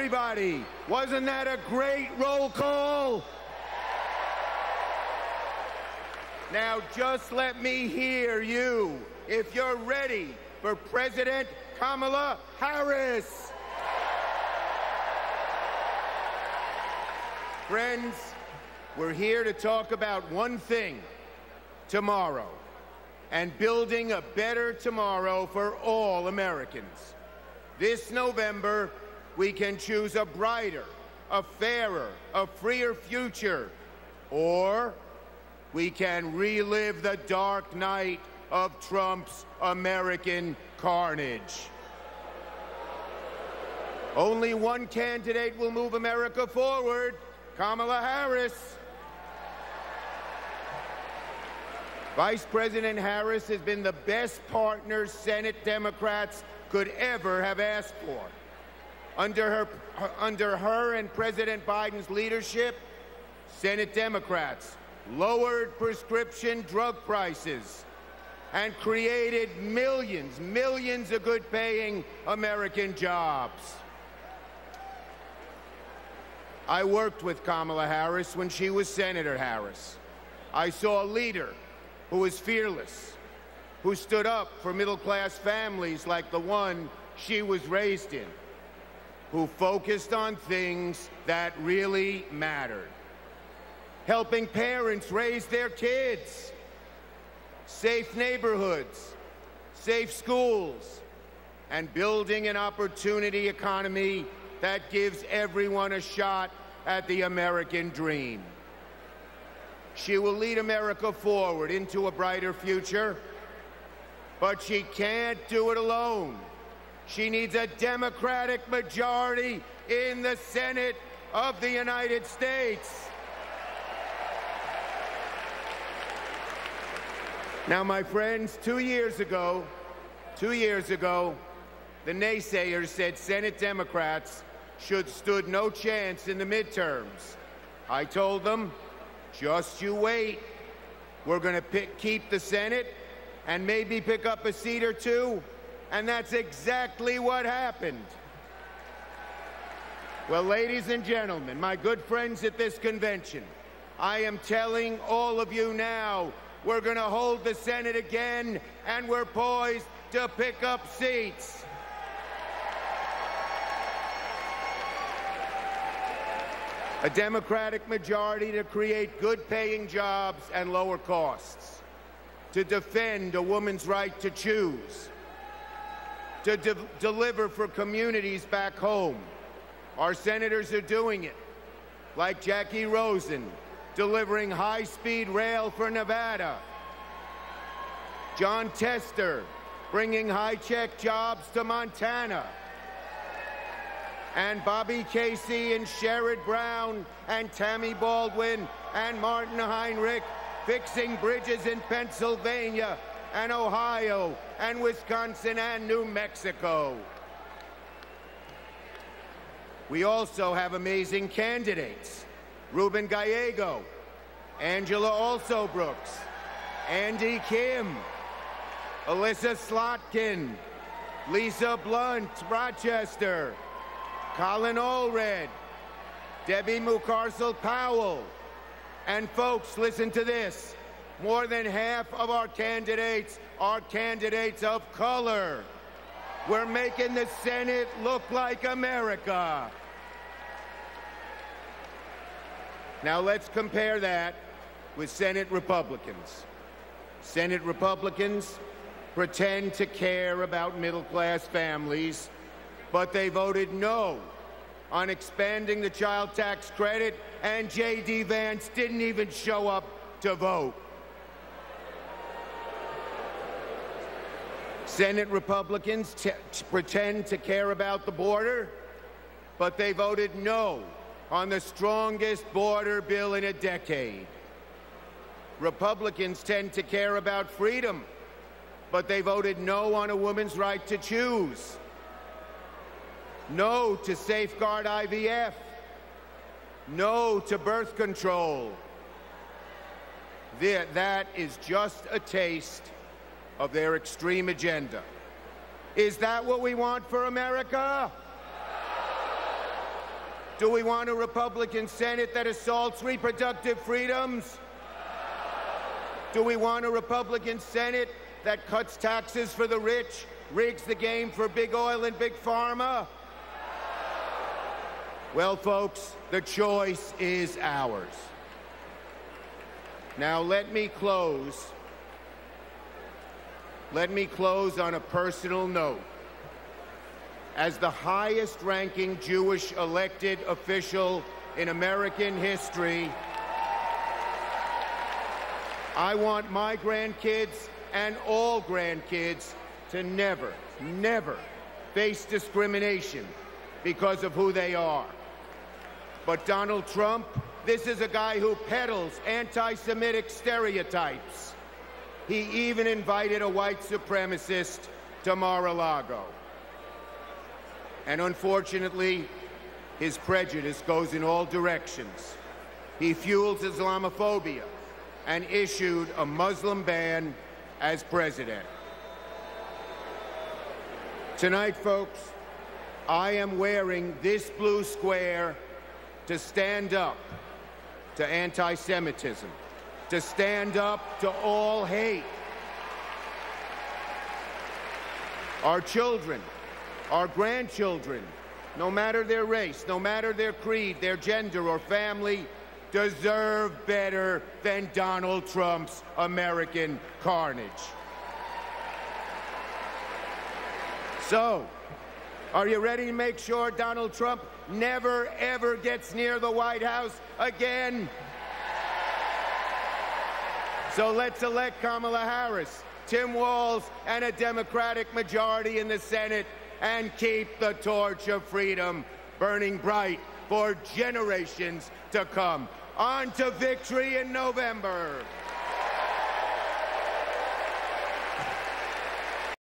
Everybody, wasn't that a great roll call? Now just let me hear you if you're ready for President Kamala Harris. Friends, we're here to talk about one thing, tomorrow, and building a better tomorrow for all Americans. This November, we can choose a brighter, a fairer, a freer future, or we can relive the dark night of Trump's American carnage. Only one candidate will move America forward, Kamala Harris. Vice President Harris has been the best partner Senate Democrats could ever have asked for. Under her and President Biden's leadership, Senate Democrats lowered prescription drug prices and created millions of good-paying American jobs. I worked with Kamala Harris when she was Senator Harris. I saw a leader who was fearless, who stood up for middle-class families like the one she was raised in, who focused on things that really mattered. Helping parents raise their kids, safe neighborhoods, safe schools, and building an opportunity economy that gives everyone a shot at the American dream. She will lead America forward into a brighter future, but she can't do it alone. She needs a Democratic majority in the Senate of the United States. Now, my friends, 2 years ago, the naysayers said Senate Democrats stood no chance in the midterms. I told them, just you wait. We're going to keep the Senate and maybe pick up a seat or two, and that's exactly what happened. Well, ladies and gentlemen, my good friends at this convention, I am telling all of you now, we're going to hold the Senate again, and we're poised to pick up seats. A Democratic majority to create good-paying jobs and lower costs, to defend a woman's right to choose, to deliver for communities back home. Our senators are doing it, like Jackie Rosen, delivering high-speed rail for Nevada. Jon Tester, bringing high-tech jobs to Montana. And Bobby Casey and Sherrod Brown and Tammy Baldwin and Martin Heinrich fixing bridges in Pennsylvania and Ohio and Wisconsin and New Mexico. We also have amazing candidates. Ruben Gallego, Angela Alsobrooks, Andy Kim, Elissa Slotkin, Lisa Blunt, Rochester, Colin Allred, Debbie Mucarsel-Powell. And folks, listen to this. More than half of our candidates are candidates of color. We're making the Senate look like America. Now let's compare that with Senate Republicans. Senate Republicans pretend to care about middle-class families, but they voted no on expanding the child tax credit, and J.D. Vance didn't even show up to vote. Senate Republicans pretend to care about the border, but they voted no on the strongest border bill in a decade. Republicans tend to care about freedom, but they voted no on a woman's right to choose. No to safeguard IVF. No to birth control. That is just a taste of their extreme agenda. Is that what we want for America? Do we want a Republican Senate that assaults reproductive freedoms? Do we want a Republican Senate that cuts taxes for the rich, rigs the game for big oil and big pharma? Well, folks, the choice is ours. Now, let me close on a personal note. As the highest-ranking Jewish elected official in American history, I want my grandkids and all grandkids to never, never face discrimination because of who they are. But Donald Trump, this is a guy who peddles anti-Semitic stereotypes. He even invited a white supremacist to Mar-a-Lago. And unfortunately, his prejudice goes in all directions. He fuels Islamophobia and issued a Muslim ban as president. Tonight, folks, I am wearing this blue square to stand up to anti-Semitism, to stand up to all hate. Our children, our grandchildren, no matter their race, no matter their creed, their gender or family, deserve better than Donald Trump's American carnage. So, are you ready to make sure Donald Trump never, ever gets near the White House again? So let's elect Kamala Harris, Tim Walz, and a Democratic majority in the Senate and keep the torch of freedom burning bright for generations to come. On to victory in November.